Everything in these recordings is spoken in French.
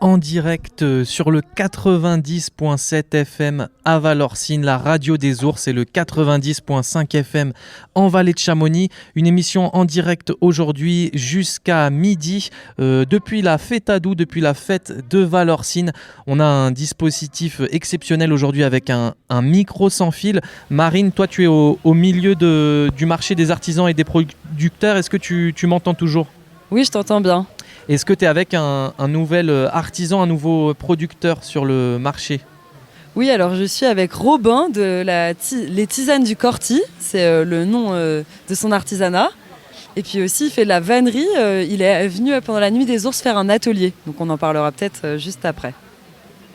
en direct sur le 90.7 FM à Valorcine, la radio des ours, et le 90.5 FM en Vallée de Chamonix. Une émission en direct aujourd'hui jusqu'à midi depuis la fête à Doux, depuis la fête de Valorcine. On a un dispositif exceptionnel aujourd'hui avec un micro sans fil. Marine, toi tu es au milieu du marché des artisans et des producteurs. Est-ce que tu m'entends toujours ? Oui, je t'entends bien. Est-ce que tu es avec un nouvel artisan, un nouveau producteur sur le marché ? Oui, alors je suis avec Robin de les Tisanes du Corti, c'est le nom de son artisanat. Et puis aussi, il fait de la vannerie. Il est venu pendant la nuit des ours faire un atelier, donc on en parlera peut-être juste après.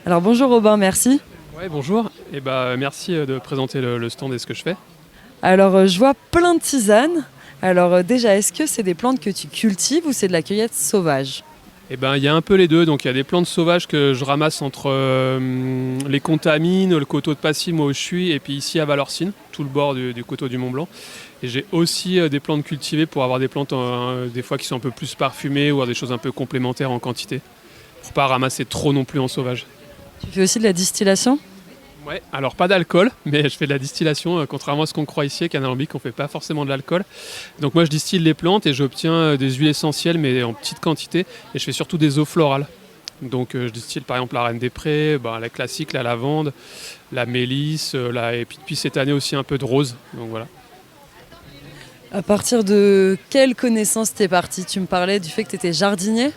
Alors bonjour Robin, merci. Ouais, bonjour. Et merci de présenter le stand et ce que je fais. Alors je vois plein de tisanes. Alors déjà, est-ce que c'est des plantes que tu cultives ou c'est de la cueillette sauvage ? Il y a un peu les deux. Donc il y a des plantes sauvages que je ramasse entre les Contamines, le coteau de Passy, moi où je suis, et puis ici à Valorcine, tout le bord du coteau du Mont Blanc. Et j'ai aussi des plantes cultivées pour avoir des plantes des fois qui sont un peu plus parfumées ou avoir des choses un peu complémentaires en quantité, pour pas ramasser trop non plus en sauvage. Tu fais aussi de la distillation ? Ouais, alors pas d'alcool, mais je fais de la distillation, contrairement à ce qu'on croit ici, avec un alambic, on fait pas forcément de l'alcool. Donc moi je distille les plantes et j'obtiens des huiles essentielles, mais en petite quantité, et je fais surtout des eaux florales. Donc je distille par exemple la reine des prés, la classique, la lavande, la mélisse, et puis depuis cette année aussi un peu de rose, donc voilà. À partir de quelle connaissance t'es parti ? Tu me parlais du fait que tu étais jardinier ?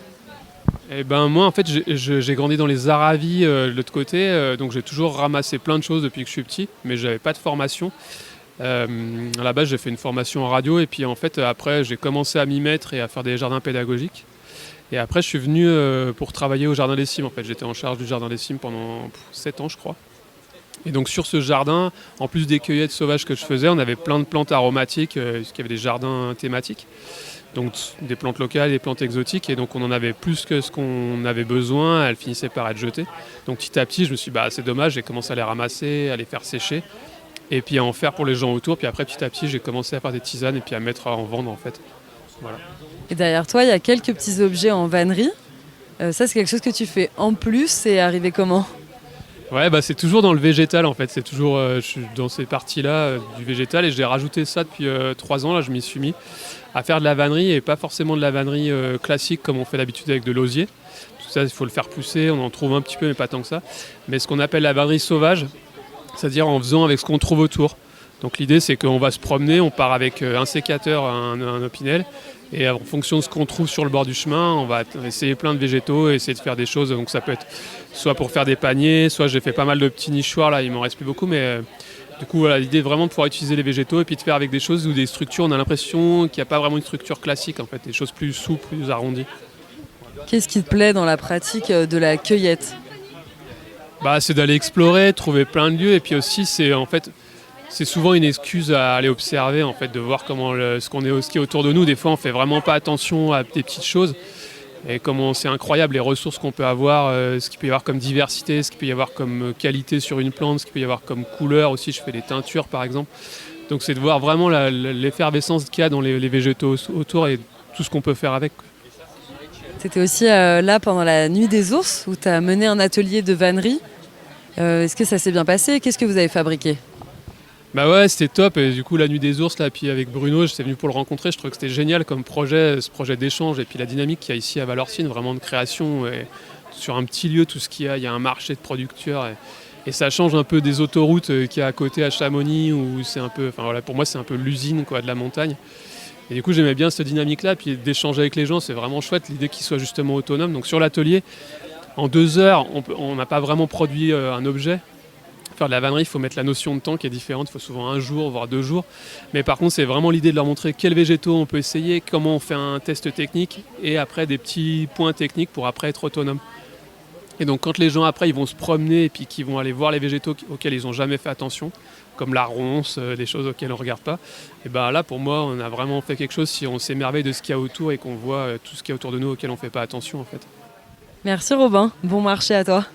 Moi en fait j'ai grandi dans les Aravis de l'autre côté, donc j'ai toujours ramassé plein de choses depuis que je suis petit, mais j'avais pas de formation. À la base j'ai fait une formation en radio et puis en fait après j'ai commencé à m'y mettre et à faire des jardins pédagogiques. Et après je suis venu pour travailler au jardin des cimes. En fait j'étais en charge du jardin des cimes pendant 7 ans je crois. Et donc sur ce jardin, en plus des cueillettes sauvages que je faisais, on avait plein de plantes aromatiques, parce qu'il y avait des jardins thématiques. Donc des plantes locales, des plantes exotiques, et donc on en avait plus que ce qu'on avait besoin, elles finissaient par être jetées. Donc petit à petit je me suis dit c'est dommage, j'ai commencé à les ramasser, à les faire sécher, et puis à en faire pour les gens autour, puis après petit à petit j'ai commencé à faire des tisanes et puis à mettre en vendre en fait. Voilà. Et derrière toi il y a quelques petits objets en vannerie, ça c'est quelque chose que tu fais en plus, c'est arrivé comment ? Ouais, c'est toujours dans le végétal en fait, c'est toujours, je suis dans ces parties-là du végétal et j'ai rajouté ça depuis 3 ans, là je m'y suis mis à faire de la vannerie et pas forcément de la vannerie classique comme on fait d'habitude avec de l'osier. Tout ça il faut le faire pousser, on en trouve un petit peu mais pas tant que ça. Mais ce qu'on appelle la vannerie sauvage, c'est-à-dire en faisant avec ce qu'on trouve autour. Donc l'idée c'est qu'on va se promener, on part avec un sécateur, un opinel, et en fonction de ce qu'on trouve sur le bord du chemin, on va essayer plein de végétaux et essayer de faire des choses. Donc ça peut être soit pour faire des paniers, soit j'ai fait pas mal de petits nichoirs, là il m'en reste plus beaucoup, mais du coup voilà, l'idée est vraiment de pouvoir utiliser les végétaux et puis de faire avec des choses ou des structures, on a l'impression qu'il n'y a pas vraiment une structure classique en fait, des choses plus souples, plus arrondies. Qu'est-ce qui te plaît dans la pratique de la cueillette ? C'est d'aller explorer, trouver plein de lieux, et puis aussi c'est souvent une excuse à aller observer, en fait, de voir ce qui est autour de nous. Des fois, on fait vraiment pas attention à des petites choses. Et comment c'est incroyable les ressources qu'on peut avoir, ce qu'il peut y avoir comme diversité, ce qu'il peut y avoir comme qualité sur une plante, ce qu'il peut y avoir comme couleur aussi. Je fais des teintures, par exemple. Donc, c'est de voir vraiment l'effervescence qu'il y a dans les végétaux autour et tout ce qu'on peut faire avec. Tu étais aussi là pendant la nuit des ours, où tu as mené un atelier de vannerie. Est-ce que ça s'est bien passé ? Qu'est-ce que vous avez fabriqué ? Ouais, c'était top, et du coup la nuit des ours là, puis avec Bruno, j'étais venu pour le rencontrer, je trouvais que c'était génial comme projet, ce projet d'échange, et puis la dynamique qu'il y a ici à Valorcine, vraiment de création, et sur un petit lieu, tout ce qu'il y a un marché de producteurs, et ça change un peu des autoroutes qu'il y a à côté à Chamonix, où c'est un peu, pour moi c'est un peu l'usine de la montagne. Et du coup j'aimais bien cette dynamique-là, puis d'échanger avec les gens, c'est vraiment chouette, l'idée qu'ils soient justement autonomes. Donc sur l'atelier, en 2 heures, on n'a pas vraiment produit un objet. Faire de la vannerie, il faut mettre la notion de temps qui est différente, il faut souvent 1 jour, voire 2 jours. Mais par contre, c'est vraiment l'idée de leur montrer quels végétaux on peut essayer, comment on fait un test technique, et après des petits points techniques pour après être autonome. Et donc quand les gens après ils vont se promener et puis qu'ils vont aller voir les végétaux auxquels ils n'ont jamais fait attention, comme la ronce, des choses auxquelles on ne regarde pas, et là pour moi on a vraiment fait quelque chose si on s'émerveille de ce qu'il y a autour et qu'on voit tout ce qu'il y a autour de nous auquel on ne fait pas attention en fait. Merci Robin, bon marché à toi.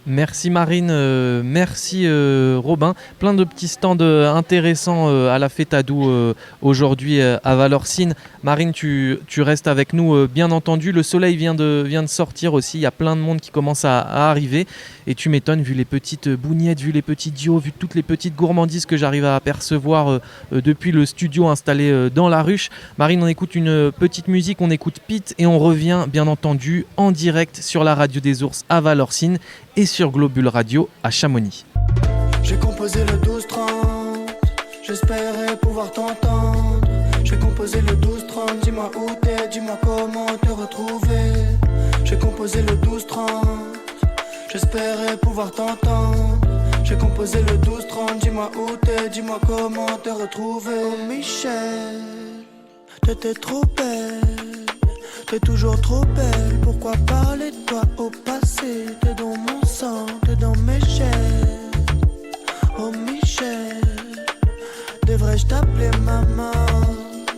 Merci Marine, merci Robin. Plein de petits stands intéressants à la fête Adou aujourd'hui à Valorcine. Marine, tu restes avec nous bien entendu. Le soleil vient de sortir aussi. Il y a plein de monde qui commence à arriver. Et tu m'étonnes, vu les petites bougnettes, vu les petits dios, vu toutes les petites gourmandises que j'arrive à apercevoir depuis le studio installé dans la ruche. Marine, on écoute une petite musique, on écoute Pete et on revient bien entendu en direct sur la radio des ours à Valorcine et sur Globule Radio à Chamonix. J'ai composé le 12-30, j'espérais pouvoir t'entendre. J'ai composé le 12-30, dis-moi où t'es, dis-moi comment te retrouver. J'ai composé le 12-30, j'espérais pouvoir t'entendre. J'ai composé le 12-30, dis-moi où t'es, dis-moi comment te retrouver. Oh Michel, t'étais trop belle, t'es toujours trop belle. Pourquoi parler de toi au passé? T'es dans mon sang, t'es dans mes chaînes. Oh Michel, devrais-je t'appeler maman?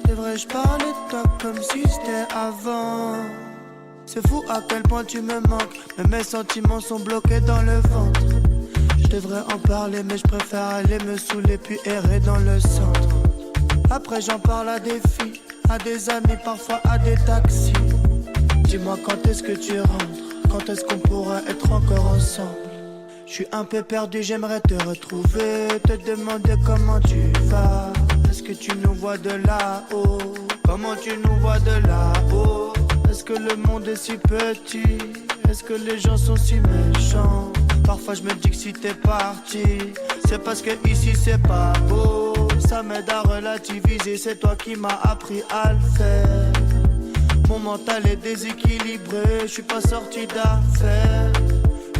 Devrais-je parler de toi comme si c'était avant? C'est fou à quel point tu me manques, mais mes sentiments sont bloqués dans le ventre. Je devrais en parler mais je préfère aller me saouler puis errer dans le centre. Après j'en parle à des filles, à des amis, parfois à des taxis. Dis-moi quand est-ce que tu rentres, quand est-ce qu'on pourra être encore ensemble? Je suis un peu perdu, j'aimerais te retrouver, te demander comment tu vas. Est-ce que tu nous vois de là-haut? Comment tu nous vois de là-haut? Est-ce que le monde est si petit? Est-ce que les gens sont si méchants? Parfois je me dis que si t'es parti, c'est parce que ici c'est pas beau. Ça m'aide à relativiser, c'est toi qui m'as appris à le faire. Mon mental est déséquilibré, je suis pas sorti d'affaire.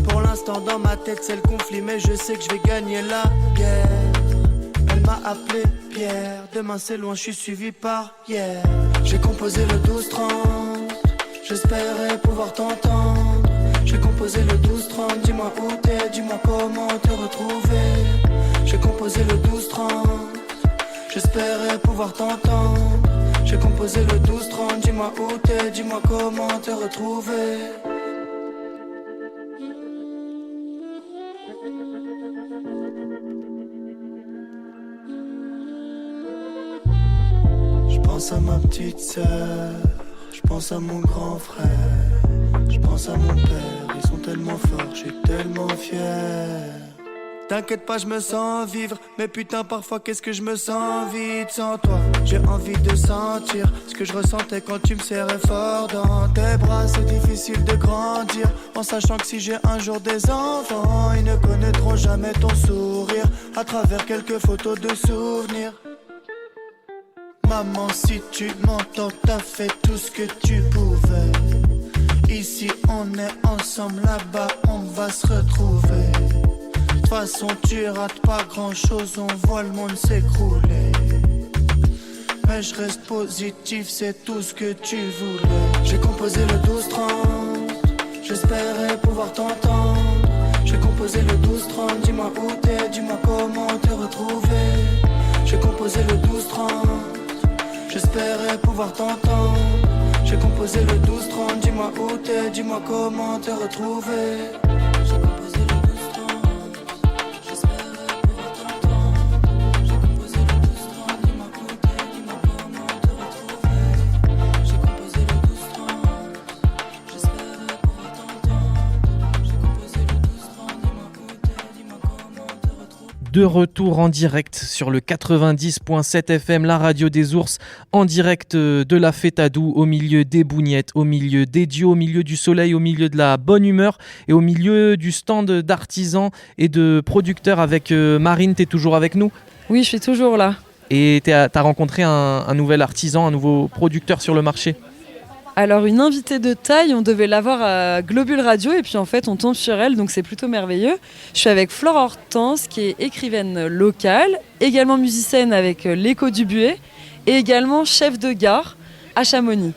Pour l'instant dans ma tête c'est le conflit, mais je sais que je vais gagner la guerre. Elle m'a appelé Pierre, demain c'est loin, je suis suivi par hier. J'ai composé le 12-30, j'espérais pouvoir t'entendre. J'ai composé le 12-30, dis-moi où t'es, dis-moi comment te retrouver. J'ai composé le 12-30, j'espérais pouvoir t'entendre. J'ai composé le 12-30, dis-moi où t'es, dis-moi comment te retrouver. Je pense à ma petite sœur, je pense à mon grand frère, je pense à mon père, ils sont tellement forts, je suis tellement fier. T'inquiète pas, je me sens vivre, mais putain parfois qu'est-ce que je me sens vide sans toi. J'ai envie de sentir ce que je ressentais quand tu me serrais fort dans tes bras. C'est difficile de grandir en sachant que si j'ai un jour des enfants, ils ne connaîtront jamais ton sourire à travers quelques photos de souvenirs. Maman, si tu m'entends, t'as fait tout ce que tu pouvais. Ici on est ensemble, là-bas on va se retrouver. De toute façon tu rates pas grand chose, on voit le monde s'écrouler. Mais je reste positif, c'est tout ce que tu voulais. J'ai composé le 12-30, j'espérais pouvoir t'entendre. J'ai composé le 12-30, dis-moi où t'es, dis-moi comment te retrouver. J'ai composé le 12-30, j'espérais pouvoir t'entendre. J'ai composé le 12-30, dis-moi où t'es, dis-moi comment te retrouver. J'ai composé le 12-30, j'espérais pouvoir t'entendre. J'ai composé le 12-30, dis-moi où t'es, dis-moi comment te retrouver. J'ai composé le 12-30, j'espérais pouvoir t'entendre. J'ai composé le 12-30, dis-moi où t'es, dis-moi comment te retrouver. De retour en direct sur le 90.7 FM, la radio des ours, en direct de la fête Adou, au milieu des bougnettes, au milieu des dios, au milieu du soleil, au milieu de la bonne humeur et au milieu du stand d'artisans et de producteurs avec Marine. T'es toujours avec nous? Oui, je suis toujours là. Et t'as rencontré un nouvel artisan, un nouveau producteur sur le marché? Alors une invitée de taille, on devait l'avoir à Globule Radio et puis en fait on tombe sur elle, donc c'est plutôt merveilleux. Je suis avec Flore Hortense qui est écrivaine locale, également musicienne avec l'Écho du Buet et également chef de gare à Chamonix.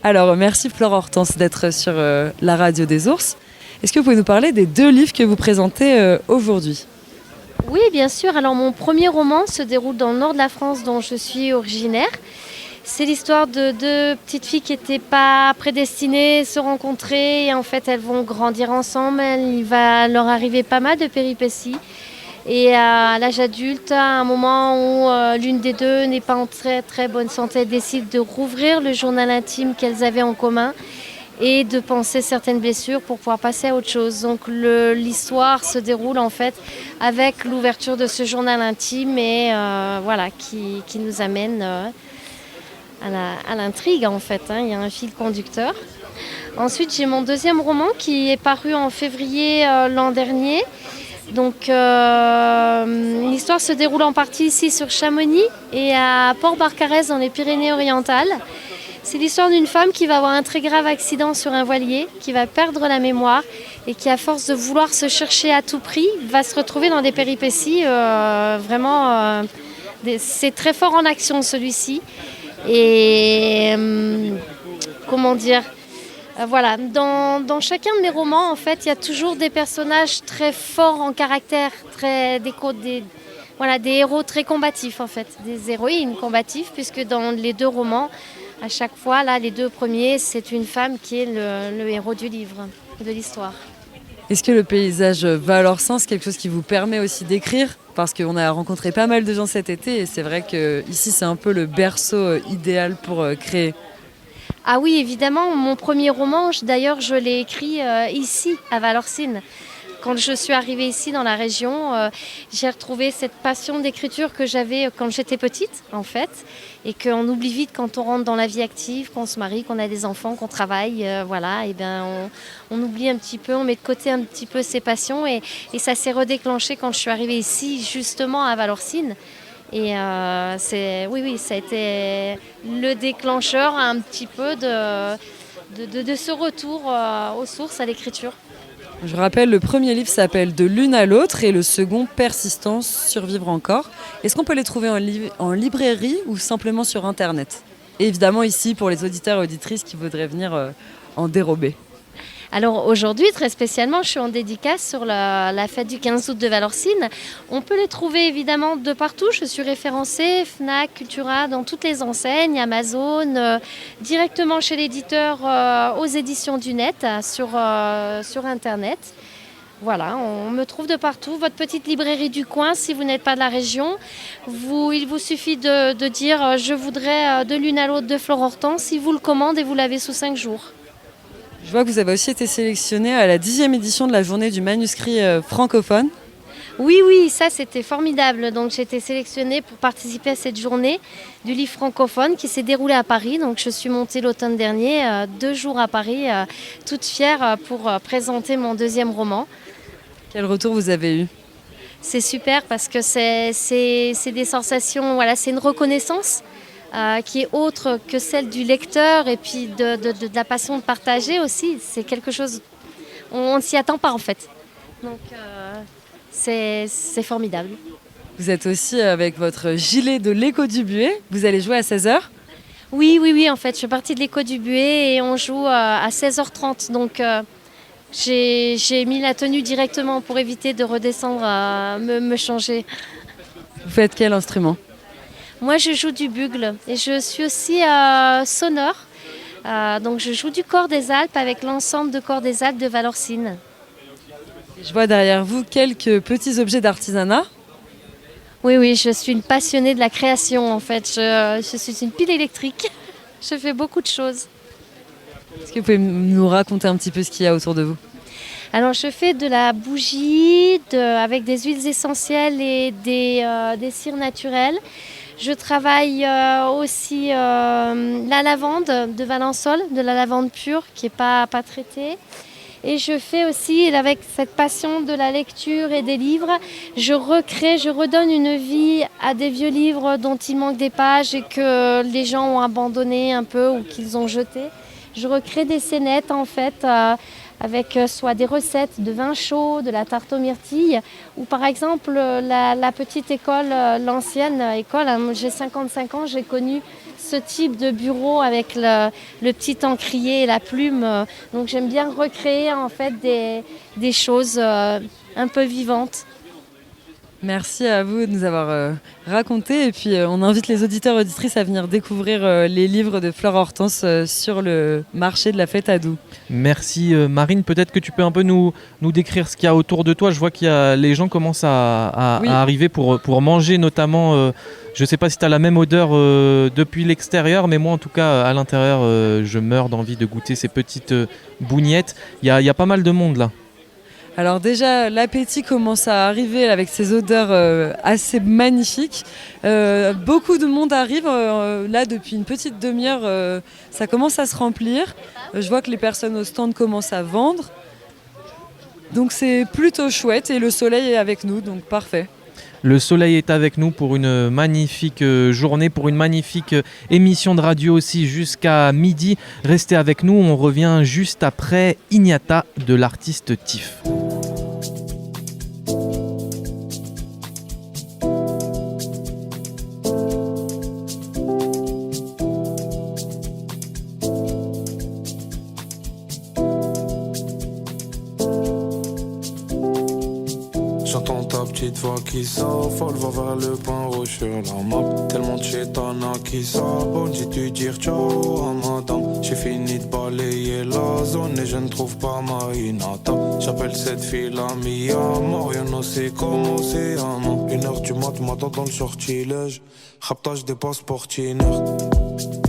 Alors merci Flore Hortense d'être sur la radio des ours. Est-ce que vous pouvez nous parler des 2 livres que vous présentez aujourd'hui ? Oui, bien sûr. Alors mon premier roman se déroule dans le nord de la France dont je suis originaire. C'est l'histoire de deux petites filles qui n'étaient pas prédestinées à se rencontrer. Et en fait, elles vont grandir ensemble. Il va leur arriver pas mal de péripéties. Et à l'âge adulte, à un moment où l'une des deux n'est pas en très très bonne santé, elles décident de rouvrir le journal intime qu'elles avaient en commun et de penser certaines blessures pour pouvoir passer à autre chose. Donc l'histoire se déroule en fait avec l'ouverture de ce journal intime et voilà, qui nous amène à l'intrigue en fait. Il y a un fil conducteur. Ensuite, j'ai mon deuxième roman qui est paru en février l'an dernier. Donc l'histoire se déroule en partie ici sur Chamonix et à Port-Barcarès dans les Pyrénées-Orientales. C'est l'histoire d'une femme qui va avoir un très grave accident sur un voilier, qui va perdre la mémoire et qui, à force de vouloir se chercher à tout prix, va se retrouver dans des péripéties vraiment... c'est très fort en action celui-ci. Et comment dire, voilà, dans chacun de mes romans, en fait, il y a toujours des personnages très forts en caractère, des héros très combatifs, en fait, des héroïnes combatives, puisque dans les deux romans, à chaque fois, là, les deux premiers, c'est une femme qui est le héros du livre, de l'histoire. Est-ce que le paysage Valorcin, c'est quelque chose qui vous permet aussi d'écrire ? Parce qu'on a rencontré pas mal de gens cet été et c'est vrai qu'ici, c'est un peu le berceau idéal pour créer. Ah oui, évidemment, mon premier roman, d'ailleurs, je l'ai écrit ici, à Valorcine. Quand je suis arrivée ici dans la région, j'ai retrouvé cette passion d'écriture que j'avais quand j'étais petite, en fait, et qu'on oublie vite quand on rentre dans la vie active, qu'on se marie, qu'on a des enfants, qu'on travaille, voilà, et bien on oublie un petit peu, on met de côté un petit peu ses passions, et ça s'est redéclenché quand je suis arrivée ici, justement à Valorcine. Et oui, ça a été le déclencheur un petit peu de ce retour aux sources, à l'écriture. Je rappelle, le premier livre s'appelle De l'une à l'autre et le second Persistance, survivre encore. Est-ce qu'on peut les trouver en librairie ou simplement sur Internet ? Et évidemment ici pour les auditeurs et auditrices qui voudraient venir en dérober. Alors aujourd'hui, très spécialement, je suis en dédicace sur la fête du 15 août de Valorcine. On peut les trouver évidemment de partout. Je suis référencée, Fnac, Cultura, dans toutes les enseignes, Amazon, directement chez l'éditeur aux éditions du net, sur Internet. Voilà, on me trouve de partout. Votre petite librairie du coin, si vous n'êtes pas de la région, il vous suffit de dire « Je voudrais de l'une à l'autre de Flore Hortense ». Ils vous le commandent et vous l'avez sous 5 jours. Je vois que vous avez aussi été sélectionné à la 10e édition de la journée du manuscrit francophone. Oui, ça c'était formidable. Donc j'ai été sélectionnée pour participer à cette journée du livre francophone qui s'est déroulée à Paris. Donc je suis montée l'automne dernier, 2 jours à Paris, toute fière pour présenter mon deuxième roman. Quel retour vous avez eu ? C'est super parce que c'est des sensations, voilà, c'est une reconnaissance. Qui est autre que celle du lecteur et puis de la passion de partager aussi. C'est quelque chose, on ne s'y attend pas en fait. Donc c'est formidable. Vous êtes aussi avec votre gilet de l'Écho du Buet. Vous allez jouer à 16h ? Oui, en fait, je suis partie de l'Écho du Buet et on joue à 16h30. Donc j'ai mis la tenue directement pour éviter de redescendre, me changer. Vous faites quel instrument ? Moi, je joue du bugle et je suis aussi sonneur. Donc, je joue du Cor des Alpes avec l'ensemble de Cor des Alpes de Valorcine. Je vois derrière vous quelques petits objets d'artisanat. Oui, je suis une passionnée de la création en fait. Je suis une pile électrique. Je fais beaucoup de choses. Est-ce que vous pouvez nous raconter un petit peu ce qu'il y a autour de vous ? Alors, je fais de la bougie avec des huiles essentielles et des cires naturelles. Je travaille aussi la lavande de Valençol, de la lavande pure qui n'est pas traitée. Et je fais aussi, avec cette passion de la lecture et des livres, je redonne une vie à des vieux livres dont il manque des pages et que les gens ont abandonné un peu ou qu'ils ont jeté. Je recrée des scénettes en fait, avec soit des recettes de vin chaud, de la tarte aux myrtilles, ou par exemple la petite école, l'ancienne école, j'ai 55 ans, j'ai connu ce type de bureau avec le petit encrier et la plume. Donc j'aime bien recréer en fait des choses un peu vivantes. Merci à vous de nous avoir raconté et puis on invite les auditeurs et auditrices à venir découvrir les livres de Fleur Hortense sur le marché de la Fête-à-Doux. Merci Marine, peut-être que tu peux un peu nous décrire ce qu'il y a autour de toi. Je vois les gens commencent à arriver pour manger notamment. Je ne sais pas si tu as la même odeur depuis l'extérieur, mais moi en tout cas à l'intérieur je meurs d'envie de goûter ces petites bougnettes. Il y a pas mal de monde là. Alors déjà, l'appétit commence à arriver avec ces odeurs assez magnifiques. Beaucoup de monde arrive. Là, depuis une petite demi-heure, ça commence à se remplir. Je vois que les personnes au stand commencent à vendre. Donc c'est plutôt chouette et le soleil est avec nous, donc parfait. Le soleil est avec nous pour une magnifique journée, pour une magnifique émission de radio aussi jusqu'à midi. Restez avec nous, on revient juste après Ignata de l'artiste Tiff. J'entends ta petite voix qui s'affole, va vers le pain rouge sur la map. Tellement de chétana qui s'abonne, j'ai dû dire ciao à madame. J'ai fini de balayer la zone et je ne trouve pas ma Inata. J'appelle cette fille la mia, rien ne sait comment c'est un an. 1h du mat, m'attend dans le sortilège. Raptage des passeports tiner.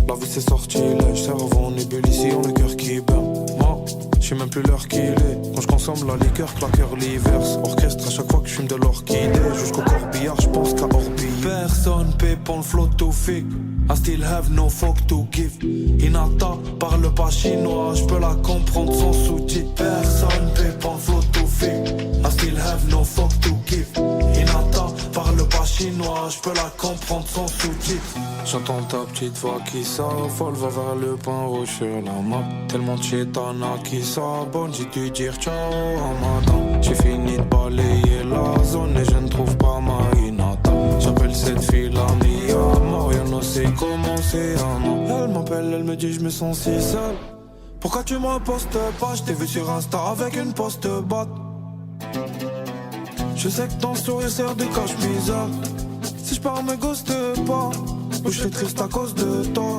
La vie c'est sortilège, cerveau en ébullition, le cœur qui bat. Moi, je sais même plus l'heure qu'il est. Quand je consomme la liqueur, claqueur l'hiver. Orchestre à chaque fois que je fume de l'orchidée. Jusqu'au corbillard, je pense qu'à orbiller. Personne paie pour le flot to fake. I still have no fuck to give. Inata parle pas chinois, je peux la comprendre sans sous-titres. Personne paie pour le flot to fake. I still have no fuck to give. Inata parle pas chinois, je peux la comprendre sans sous-titres. J'entends ta petite voix qui s'affole, va vers le pain rouge sur la map. Tellement de chétana qui s'abonne, j'ai dû dire ciao à madame. J'ai fini de balayer la zone et je ne trouve pas ma Inata. J'appelle cette fille la mia, rien ne sait comment c'est un an. Elle m'appelle, elle me dit je me sens si seul. Pourquoi tu me postes pas? Je t'ai vu sur Insta avec une poste batte. Je sais que ton sourire sert de cache-misère. Si je pars me ghoste pas, ou je suis triste à cause de toi.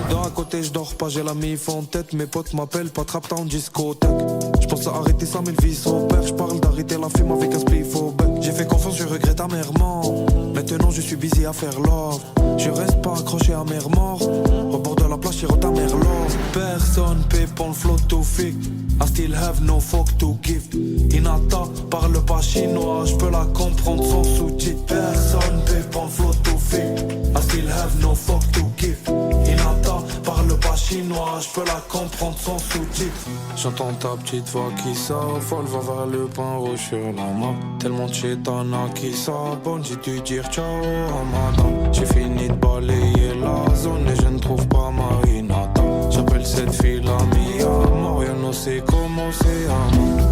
Dans à côté je dors pas, j'ai la mif en tête. Mes potes m'appellent pas trap en discothèque. Je pense à arrêter ça mais le vice opère. Je parle d'arrêter la fume avec un spliff au bec. J'ai fait confiance, je regrette amèrement. Maintenant je suis busy à faire love. Je reste pas accroché à mer mort. Au bord de la plage j'ai ta mère love. Personne paie pour le flot to fake. I still have no fuck to give. Inata parle pas chinois, je peux la comprendre sans sous-titres. Personne paie pour le flot to fake. I still have no fuck to give. Inata parle pas chinois, je peux la comprendre sans sous-titres. J'entends ta petite voix qui s'affole, va vers le pain rouge sur la map. Tellement de chétana qui s'abonne, j'ai dû dire ciao à madame. J'ai fini de balayer la zone et je ne trouve pas ma Inata. J'appelle cette fille la mia, rien ne sait comment c'est un an.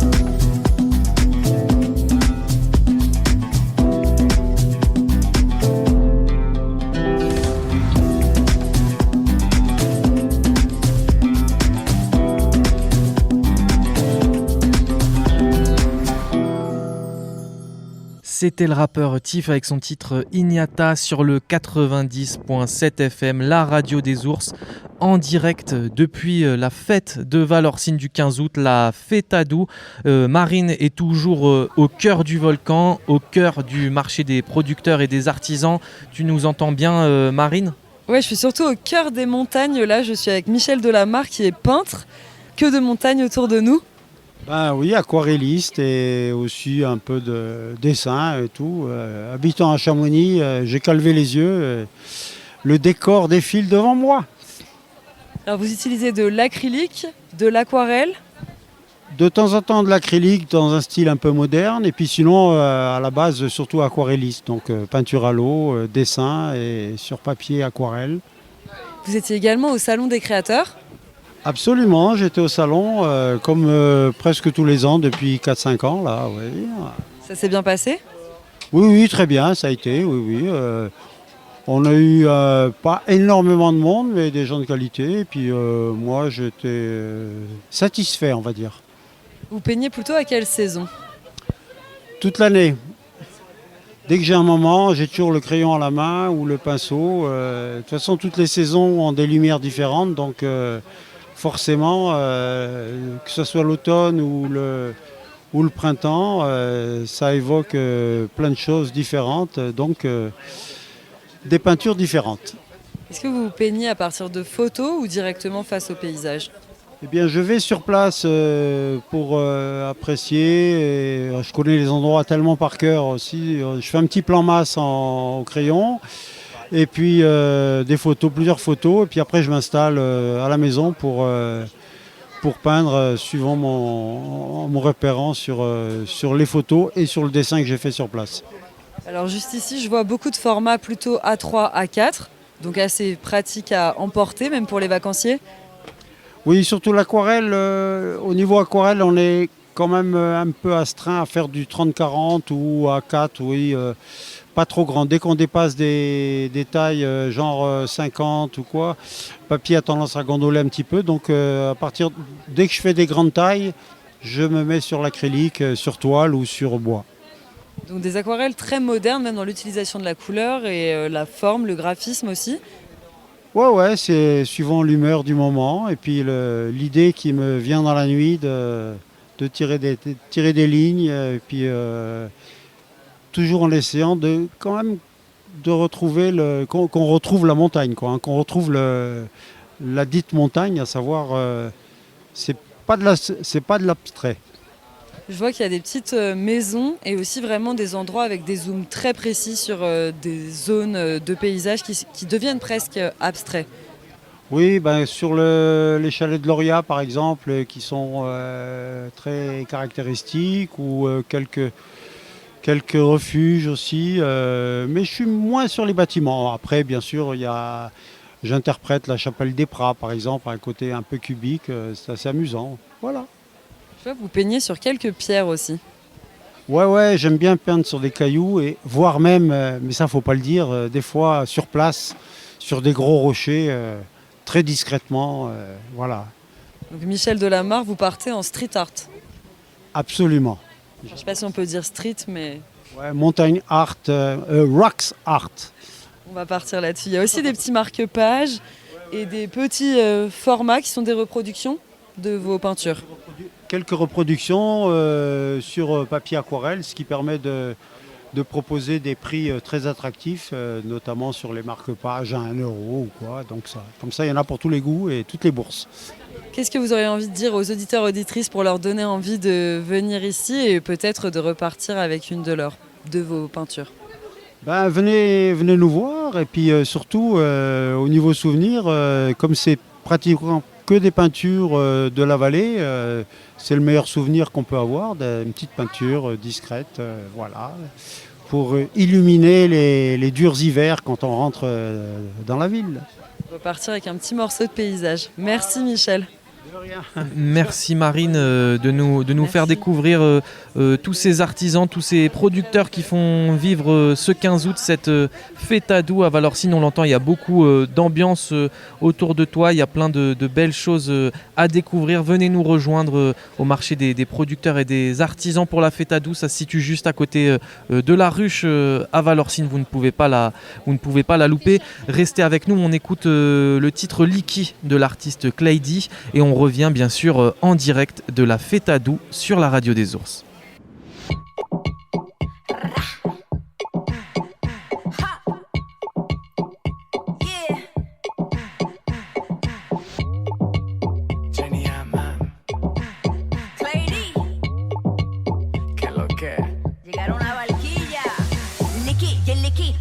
C'était le rappeur Tiff avec son titre Ignata sur le 90.7 FM, la radio des ours, en direct depuis la fête de Valorcine du 15 août, la Fête-à-Doux. Marine est toujours au cœur du volcan, au cœur du marché des producteurs et des artisans. Tu nous entends bien, Marine ? Ouais, je suis surtout au cœur des montagnes. Là, je suis avec Michel Delamarre qui est peintre. Que de montagnes autour de nous. Ben oui, aquarelliste et aussi un peu de dessin et tout. Habitant à Chamonix, j'ai qu'à lever les yeux. Le décor défile devant moi. Alors vous utilisez de l'acrylique, de l'aquarelle. De temps en temps de l'acrylique dans un style un peu moderne. Et puis sinon, à la base, surtout aquarelliste. Donc peinture à l'eau, dessin et sur papier aquarelle. Vous étiez également au Salon des créateurs. Absolument, j'étais au salon comme presque tous les ans depuis 4-5 ans. Là, oui. Ça s'est bien passé ? Oui, très bien, ça a été, oui. On a eu pas énormément de monde, mais des gens de qualité. Et puis moi, j'étais satisfait, on va dire. Vous peignez plutôt à quelle saison ? Toute l'année. Dès que j'ai un moment, j'ai toujours le crayon à la main ou le pinceau. De toute façon, toutes les saisons ont des lumières différentes, donc forcément, que ce soit l'automne ou le printemps, ça évoque plein de choses différentes, donc des peintures différentes. Est-ce que vous vous peignez à partir de photos ou directement face au paysage? Eh bien, je vais sur place pour apprécier. Je connais les endroits tellement par cœur aussi. Je fais un petit plan masse au crayon. Et puis plusieurs photos. Et puis après, je m'installe à la maison pour peindre suivant mon repérant sur les photos et sur le dessin que j'ai fait sur place. Alors juste ici, je vois beaucoup de formats plutôt A3, A4. Donc assez pratique à emporter, même pour les vacanciers. Oui, surtout l'aquarelle. Au niveau aquarelle, on est quand même un peu astreint à faire du 30-40 ou A4, oui, pas trop grand. Dès qu'on dépasse des tailles genre 50 ou quoi, le papier a tendance à gondoler un petit peu. Donc dès que je fais des grandes tailles, je me mets sur l'acrylique, sur toile ou sur bois. Donc des aquarelles très modernes, même dans l'utilisation de la couleur et la forme, le graphisme aussi. Ouais, c'est suivant l'humeur du moment et puis l'idée qui me vient dans la nuit de tirer des lignes et puis toujours en essayant de quand même de retrouver qu'on retrouve la montagne, quoi, hein, qu'on retrouve la dite montagne, à savoir c'est pas de l'abstrait. Je vois qu'il y a des petites maisons et aussi vraiment des endroits avec des zooms très précis sur des zones de paysage qui deviennent presque abstraits. Oui, sur les chalets de Loria par exemple, qui sont très caractéristiques, ou quelques refuges aussi, mais je suis moins sur les bâtiments. Après, bien sûr, j'interprète la chapelle des Prats par exemple, à un côté un peu cubique, c'est assez amusant. Voilà. Je vois que vous peignez sur quelques pierres aussi. Ouais, j'aime bien peindre sur des cailloux, et voire même, mais ça faut pas le dire, des fois sur place, sur des gros rochers, très discrètement, voilà. Donc Michel Delamarre, vous partez en street art. Absolument. Je ne sais pas si on peut dire street, mais... Ouais, montagne art, rocks art. On va partir là-dessus. Il y a aussi des petits marque-pages et des petits formats qui sont des reproductions de vos peintures. Quelques reproductions sur papier aquarelle, ce qui permet de proposer des prix très attractifs, notamment sur les marque-pages à 1 € ou quoi. Donc comme ça, il y en a pour tous les goûts et toutes les bourses. Qu'est-ce que vous auriez envie de dire aux auditeurs et auditrices pour leur donner envie de venir ici et peut-être de repartir avec une de vos peintures? Venez nous voir, et puis surtout au niveau souvenir, comme c'est pratiquement que des peintures de la vallée, c'est le meilleur souvenir qu'on peut avoir, d'une petite peinture discrète, voilà, pour illuminer les durs hivers quand on rentre dans la ville. On va partir avec un petit morceau de paysage. Merci Michel. Merci Marine de nous faire découvrir tous ces artisans, tous ces producteurs qui font vivre ce 15 août cette Fêtadou à Valorcine. On l'entend, il y a beaucoup d'ambiance autour de toi, il y a plein de belles choses à découvrir. Venez nous rejoindre au marché des producteurs et des artisans pour la Fêtadou. Ça se situe juste à côté de la ruche à Valorcine. Vous ne pouvez pas la louper. Restez avec nous, on écoute le titre Licky de l'artiste Claydy et on revient bien sûr en direct de la Fêtadou sur la radio des ours.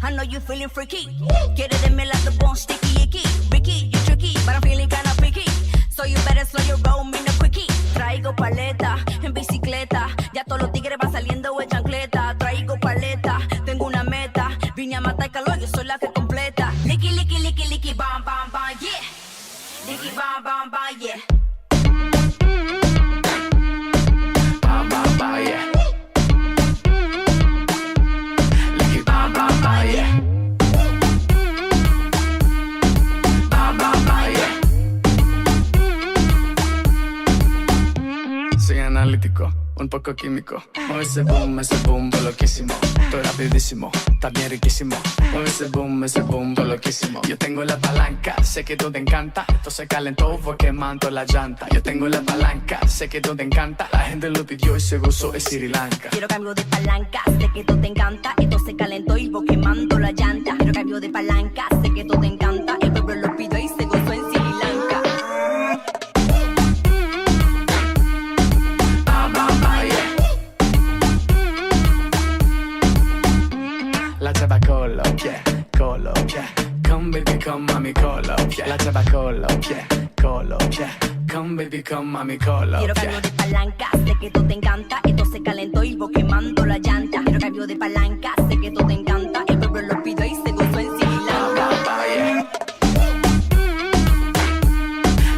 I know you feeling freaky. Get it in me like the bone sticky icky. Ricky, you tricky, but I'm feeling kinda picky. So you better slow your roll, me no quickie. Traigo paleta en bicicleta. Ya todos los tigres van saliendo de chancleta. Traigo paleta, tengo una meta. Vine a matar calor, yo soy la que completa. Licky, licky, licky, licky, bam, bam, bam, yeah. Licky, bam, bam, bam, yeah. Bam, bam, bam, yeah. analítico, un poco químico. Mueve ese boom, loquísimo. Todo rapidísimo, está bien riquísimo. Mueve ese boom, loquísimo. Yo tengo la palanca, sé que tú te encanta. Esto se calentó, fue quemando la llanta. Yo tengo la palanca, sé que tú te encanta. La gente lo pidió y se gozó en Sri Lanka. Quiero cambio de palanca, sé que todo te encanta. Esto se calentó y vos quemando la llanta. Quiero cambio de palanca, sé que todo te encanta. El pueblo lo pidió y se gozó en Sri Lanka. La chava colo, yeah, colo, yeah. Come baby, come mami, colo, yeah. La chava colo, yeah, colo, yeah. Come baby, come mami, colo, Quiero cambio de palanca, sé que todo te encanta. Esto se calentó y vos quemando la llanta. Quiero cambio de palanca, sé que todo te encanta. El pueblo lo pidió y se gozó en Sri Lanka.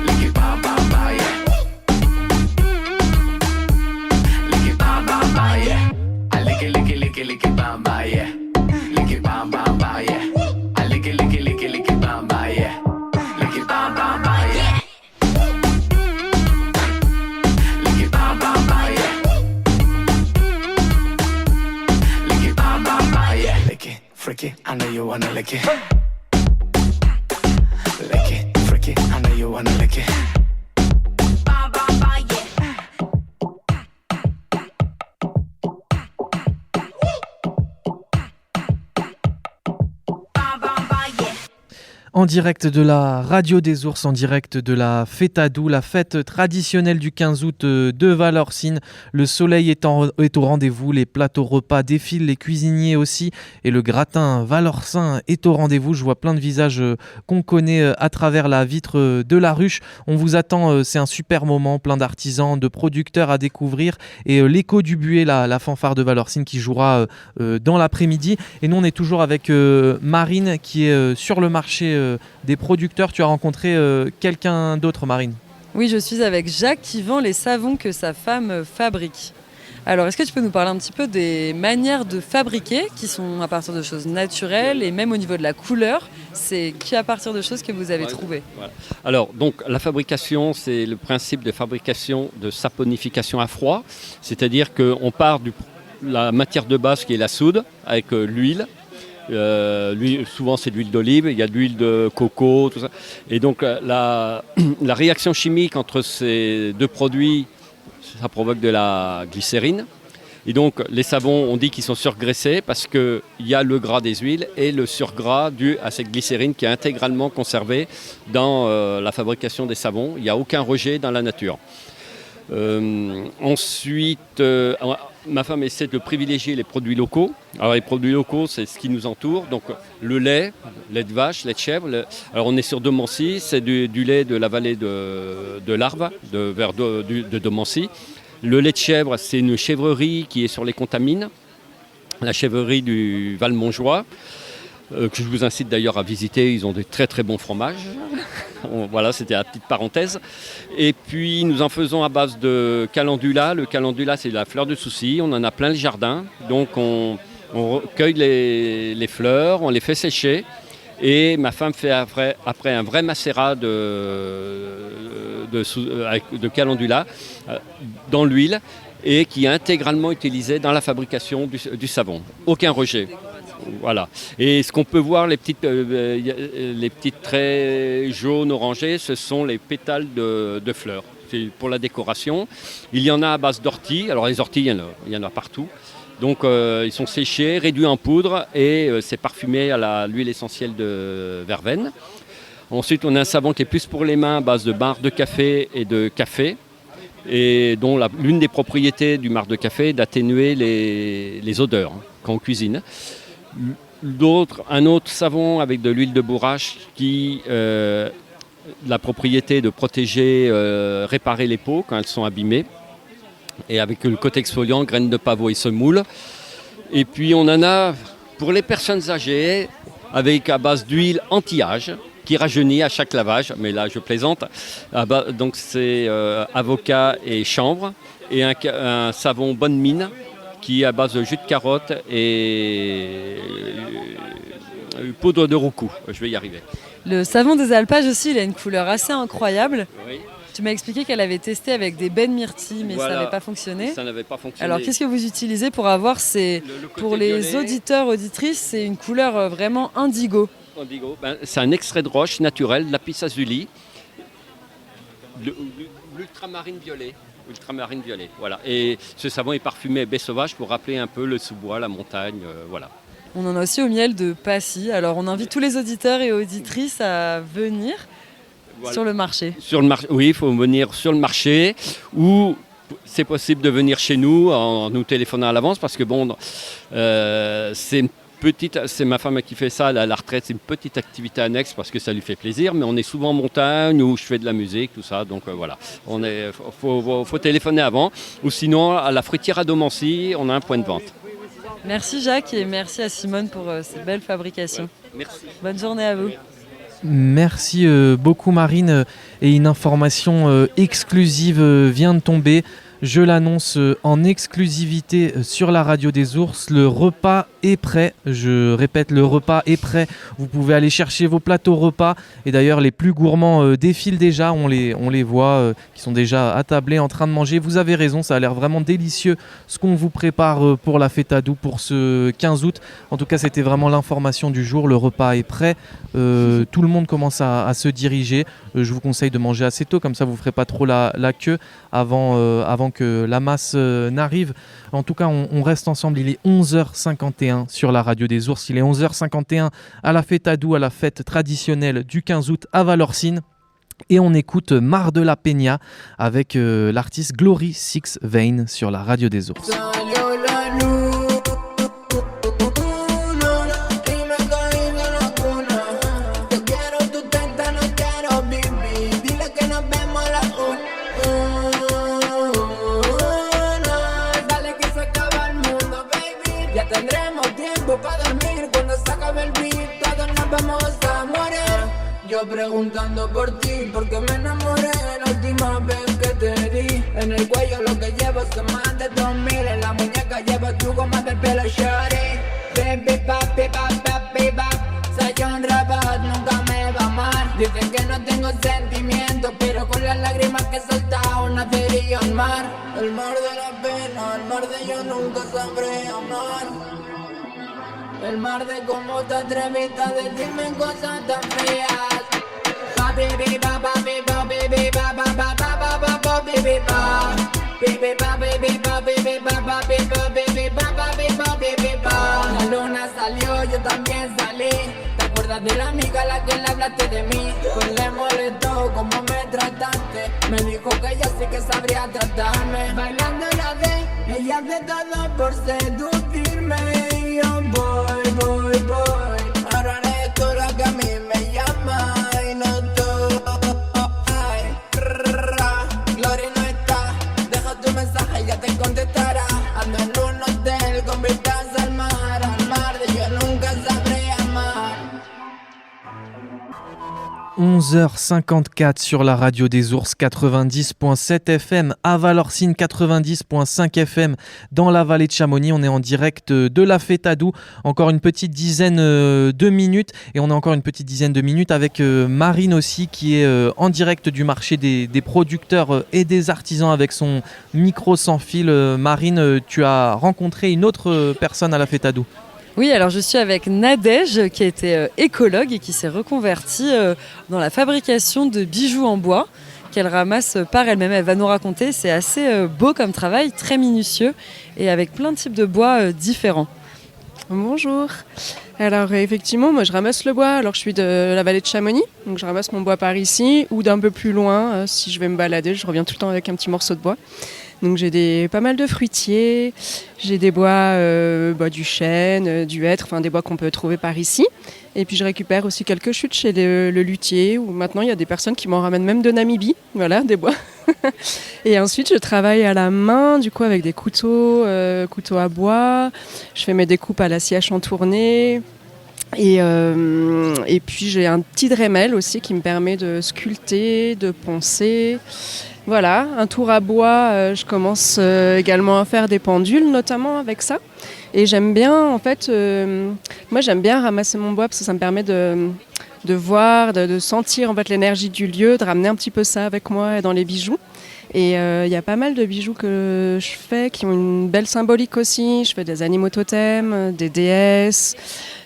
Licky ba ba ba, yeah. Licky ba ba ba, yeah. I licky ba ba, yeah. Licky ba ba ba, yeah. I licky ba ba, yeah. Licky ba ba ba, yeah. Licky ba ba ba, yeah. Licky ba ba ba, yeah. Licky, freaky, I know you wanna lick it. Lick it, freaky, I know you wanna lick it. Ba ba ba, yeah. Ba ba ba, yeah. En direct de la Radio des Ours, en direct de la Fetadou, la fête traditionnelle du 15 août de Valorcine. Le soleil est au rendez-vous, les plateaux repas défilent, les cuisiniers aussi, et le gratin valorcin est au rendez-vous. Je vois plein de visages qu'on connaît à travers la vitre de la ruche. On vous attend, c'est un super moment, plein d'artisans, de producteurs à découvrir, et l'écho du buet, la fanfare de Valorcine qui jouera dans l'après-midi. Et nous on est toujours avec Marine qui est sur le marché des producteurs. Tu as rencontré quelqu'un d'autre, Marine? Oui, je suis avec Jacques qui vend les savons que sa femme fabrique. Alors, est-ce que tu peux nous parler un petit peu des manières de fabriquer qui sont à partir de choses naturelles et même au niveau de la couleur, c'est à partir de choses que vous avez trouvées? Voilà. Alors, donc, la fabrication, c'est le principe de fabrication de saponification à froid, c'est-à-dire qu'on part de la matière de base qui est la soude avec l'huile. Souvent c'est de l'huile d'olive, il y a de l'huile de coco, tout ça. Et donc la réaction chimique entre ces deux produits, ça provoque de la glycérine. Et donc les savons, on dit qu'ils sont surgraissés parce qu'il y a le gras des huiles et le surgras dû à cette glycérine qui est intégralement conservée dans la fabrication des savons. Il n'y a aucun rejet dans la nature. Ensuite, ma femme essaie de privilégier les produits locaux. Alors les produits locaux, c'est ce qui nous entoure. Donc le lait de vache, lait de chèvre. Alors on est sur Domancy, c'est du lait de la vallée de l'Arve, de Domancy. Le lait de chèvre, c'est une chèvrerie qui est sur les Contamines, la chèvrerie du Val-Montjoie, que je vous incite d'ailleurs à visiter. Ils ont des très très bons fromages. Voilà, c'était la petite parenthèse. Et puis nous en faisons à base de calendula. Le calendula, c'est la fleur de souci. On en a plein le jardin. Donc on cueille les fleurs, on les fait sécher. Et ma femme fait après un vrai macérat de calendula dans l'huile et qui est intégralement utilisé dans la fabrication du savon. Aucun rejet. Voilà. Et ce qu'on peut voir, les petites traits jaunes, orangés, ce sont les pétales de fleurs. C'est pour la décoration. Il y en a à base d'ortie. Alors les orties, il y en a partout. Donc ils sont séchés, réduits en poudre et c'est parfumé à l'huile essentielle de verveine. Ensuite, on a un savon qui est plus pour les mains à base de marc de café et de café. Et dont l'une des propriétés du marc de café est d'atténuer les odeurs quand on cuisine. Un autre savon avec de l'huile de bourrache qui a la propriété de protéger, réparer les peaux quand elles sont abîmées. Et avec le côté exfoliant, graines de pavot et semoule. Et puis on en a pour les personnes âgées à base d'huile anti-âge qui rajeunit à chaque lavage. Mais là je plaisante. Donc c'est avocat et chanvre. Et un savon bonne mine qui est à base de jus de carotte et poudre de roucou. Je vais y arriver. Le savon des alpages aussi, il a une couleur assez incroyable. Oui. Tu m'as expliqué qu'elle avait testé avec des baies de myrtille, mais Voilà. ça n'avait pas fonctionné. Ça n'avait pas fonctionné. Alors, qu'est-ce que vous utilisez pour avoir Le côté pour les violet, auditeurs, auditrices, c'est une couleur vraiment indigo. indigo, c'est un extrait de roche naturel, lapis lazuli, l'ultramarine violet. Ultramarine violet, voilà. Et ce savon est parfumé baie sauvage pour rappeler un peu le sous-bois, la montagne, voilà. On en a aussi au miel de Passy. Alors, on invite tous les auditeurs et auditrices à venir Voilà. sur le marché. Sur le marché, oui, il faut venir sur le marché ou c'est possible de venir chez nous en nous téléphonant à l'avance parce que bon, c'est ma femme qui fait ça à la retraite, c'est une petite activité annexe parce que ça lui fait plaisir, mais on est souvent en montagne où je fais de la musique, tout ça, donc voilà. Faut téléphoner avant ou sinon à la fruitière à Domancy, on a un point de vente. Merci Jacques et merci à Simone pour ces belles fabrications. Merci. Bonne journée à vous. Merci beaucoup Marine et une information exclusive vient de tomber. Je l'annonce en exclusivité sur la radio des ours. Le repas est prêt. Je répète, le repas est prêt. Vous pouvez aller chercher vos plateaux repas. Et d'ailleurs, les plus gourmands défilent déjà. On les voit qui sont déjà attablés en train de manger. Vous avez raison, ça a l'air vraiment délicieux ce qu'on vous prépare pour la fête à Doux pour ce 15 août. En tout cas, c'était vraiment l'information du jour. Le repas est prêt. Tout le monde commence à se diriger. Je vous conseille de manger assez tôt, comme ça vous ne ferez pas trop la queue avant que la masse n'arrive. En tout cas, on reste ensemble. Il est 11h51 sur la radio des ours. Il est 11h51 à la fête à Doux, à la fête traditionnelle du 15 août à Valorcine. Et on écoute Mar de la Peña avec l'artiste Glory Six Vein sur la radio des ours. Yo preguntando por ti, porque me enamoré la última vez que te di. En el cuello lo que llevo son más de 2000. En la muñeca llevo tu goma del pelo shorty. Baby, papi, papi, papi, soy un robot, nunca me va a amar. Dicen que no tengo sentimientos, pero con las lágrimas que he soltado nacería un mar. El mar de la pena, el mar de yo nunca sabré amar. El mar de cómo te atreviste a decirme cosas tan frías. Papi, biba, papi, papi, biba, pa, pa, pa, pa, pa, papi, biba. Bibi, papi, biba, bibi, pa, papi, papi, biba, papi, papi, biba. La luna salió, yo también salí. ¿Te acuerdas de la amiga a la que le hablaste de mí? Pues le molestó cómo me trataste. Me dijo que ella sí que sabría tratarme. Bailando la de ella hace todo por seducirme. Yo voy, ahora eres tú la que a mí me llama y no tú. Ay, Glory no está, deja tu mensaje, ya te contestará. Ando en un hotel con vistas al mar de yo nunca sabré amar. 11h54 sur la radio des ours, 90.7 FM à Valorcine, 90.5 FM dans la vallée de Chamonix. On est en direct de la fête à Doux. Encore une petite dizaine de minutes. Et on a encore une petite dizaine de minutes avec Marine aussi qui est en direct du marché des producteurs et des artisans avec son micro sans fil. Marine, tu as rencontré une autre personne à la fête à Doux. Oui, alors je suis avec Nadège qui était écologue et qui s'est reconvertie dans la fabrication de bijoux en bois qu'elle ramasse par elle-même. Elle va nous raconter, c'est assez beau comme travail, très minutieux et avec plein de types de bois différents. Bonjour. Alors effectivement, moi je ramasse le bois. Alors je suis de la vallée de Chamonix, donc je ramasse mon bois par ici ou d'un peu plus loin. Si je vais me balader, je reviens tout le temps avec un petit morceau de bois. Donc j'ai pas mal de fruitiers, j'ai des bois du chêne, du hêtre, enfin des bois qu'on peut trouver par ici. Et puis je récupère aussi quelques chutes chez le luthier, où maintenant il y a des personnes qui m'en ramènent même de Namibie, voilà, des bois. Et ensuite je travaille à la main, du coup avec des couteaux à bois, je fais mes découpes à la scie en tournée. Et puis j'ai un petit Dremel aussi qui me permet de sculpter, de poncer. Voilà, un tour à bois, je commence également à faire des pendules, notamment avec ça. Et j'aime bien, en fait, moi j'aime bien ramasser mon bois parce que ça me permet de de voir, de sentir en fait l'énergie du lieu, de ramener un petit peu ça avec moi dans les bijoux. Et il y a pas mal de bijoux que je fais qui ont une belle symbolique aussi. Je fais des animaux totems, des déesses,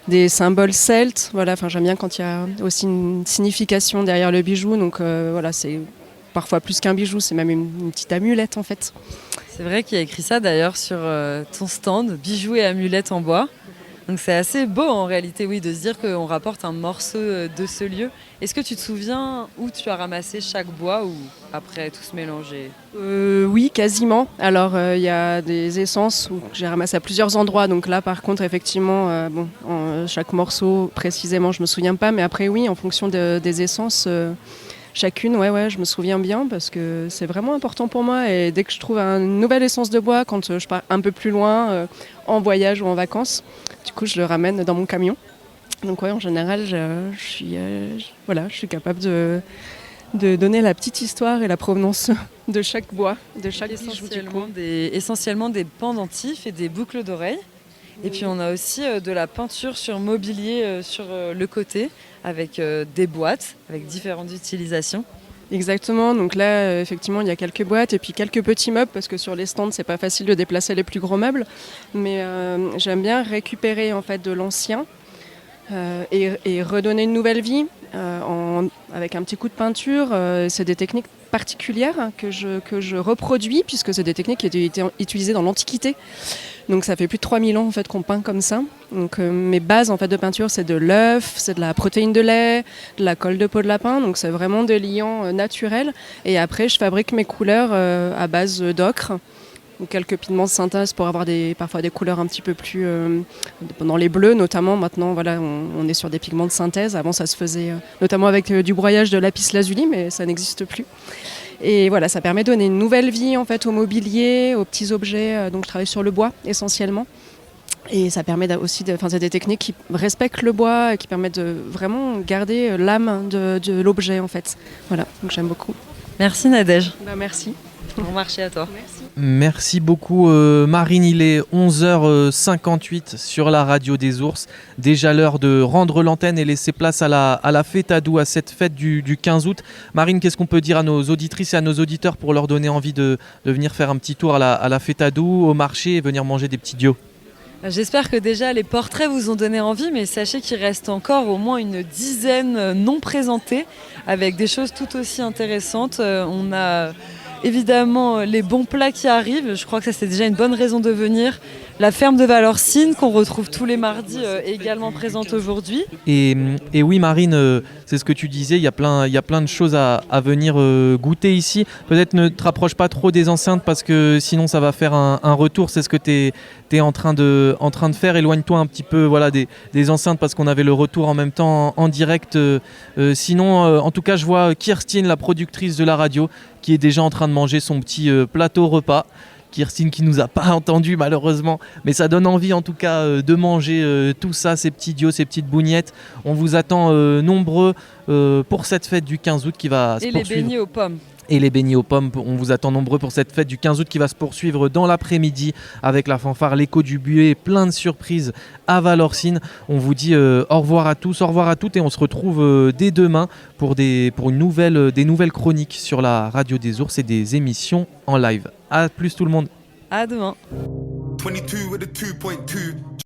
des symboles celtes. Voilà, enfin j'aime bien quand il y a aussi une signification derrière le bijou. Donc voilà, c'est parfois plus qu'un bijou, c'est même une petite amulette en fait. C'est vrai qu'il y a écrit ça d'ailleurs sur ton stand, bijoux et amulettes en bois. Donc c'est assez beau en réalité, oui, de se dire qu'on rapporte un morceau de ce lieu. Est-ce que tu te souviens où tu as ramassé chaque bois ou après tout se mélanger ? Oui, quasiment. Alors il y a des essences que j'ai ramassées à plusieurs endroits. Donc là par contre effectivement, chaque morceau précisément je me souviens pas. Mais après oui, en fonction des essences... Chacune, ouais, je me souviens bien parce que c'est vraiment important pour moi et dès que je trouve une nouvelle essence de bois, quand je pars un peu plus loin, en voyage ou en vacances, du coup je le ramène dans mon camion. Donc ouais, en général, je suis capable de donner la petite histoire et la provenance de chaque bois, de chaque bijou. Essentiellement des pendentifs et des boucles d'oreilles. Et puis on a aussi de la peinture sur mobilier sur le côté avec des boîtes avec différentes utilisations. Exactement, donc là effectivement il y a quelques boîtes et puis quelques petits meubles parce que sur les stands c'est pas facile de déplacer les plus gros meubles, mais j'aime bien récupérer en fait de l'ancien et redonner une nouvelle vie avec un petit coup de peinture. C'est des techniques particulières que je reproduis puisque c'est des techniques qui étaient utilisées dans l'Antiquité. Donc ça fait plus de 3000 ans en fait qu'on peint comme ça. Donc mes bases en fait de peinture c'est de l'œuf, c'est de la protéine de lait, de la colle de peau de lapin. Donc c'est vraiment des liants naturels. Et après je fabrique mes couleurs à base d'ocre ou quelques pigments de synthèse pour avoir parfois des couleurs un petit peu plus dans les bleus notamment. Maintenant voilà on est sur des pigments de synthèse. Avant ça se faisait notamment avec du broyage de lapis lazuli mais ça n'existe plus. Et voilà, ça permet de donner une nouvelle vie en fait au mobilier, aux petits objets. Donc je travaille sur le bois essentiellement. Et ça permet aussi, c'est des techniques qui respectent le bois et qui permettent de vraiment garder l'âme de l'objet en fait. Voilà, donc j'aime beaucoup. Merci Nadège. Merci. Bon marché à toi. Merci beaucoup Marine, il est 11h58 sur la radio des ours. Déjà l'heure de rendre l'antenne et laisser place à la fêtadou, à cette fête du 15 août. Marine, qu'est-ce qu'on peut dire à nos auditrices et à nos auditeurs pour leur donner envie de venir faire un petit tour à la fêtadou, au marché et venir manger des petits dios? J'espère que déjà les portraits vous ont donné envie, mais sachez qu'il reste encore au moins une dizaine non présentés avec des choses tout aussi intéressantes. On a évidemment les bons plats qui arrivent, je crois que ça c'est déjà une bonne raison de venir. La ferme de Valorcine qu'on retrouve tous les mardis est également présente aujourd'hui. Et oui Marine, c'est ce que tu disais, il y a plein de choses à venir goûter ici. Peut-être ne te rapproche pas trop des enceintes parce que sinon ça va faire un retour, c'est ce que tu es en train de faire. Éloigne-toi un petit peu des enceintes parce qu'on avait le retour en même temps en direct. Sinon, en tout cas, je vois Kirstine, la productrice de la radio, qui est déjà en train de manger son petit plateau repas. Kirstine qui nous a pas entendu malheureusement, mais ça donne envie en tout cas de manger tout ça, ces petits dios, ces petites bougnettes. On vous attend nombreux pour cette fête du 15 août qui va se poursuivre. Et les beignets aux pommes. Et les beignets aux pommes, on vous attend nombreux pour cette fête du 15 août qui va se poursuivre dans l'après-midi avec la fanfare L'écho du buet, plein de surprises à Valorcine. On vous dit au revoir à tous, au revoir à toutes et on se retrouve dès demain pour des nouvelles chroniques sur la radio des ours et des émissions en live. À plus tout le monde. À demain.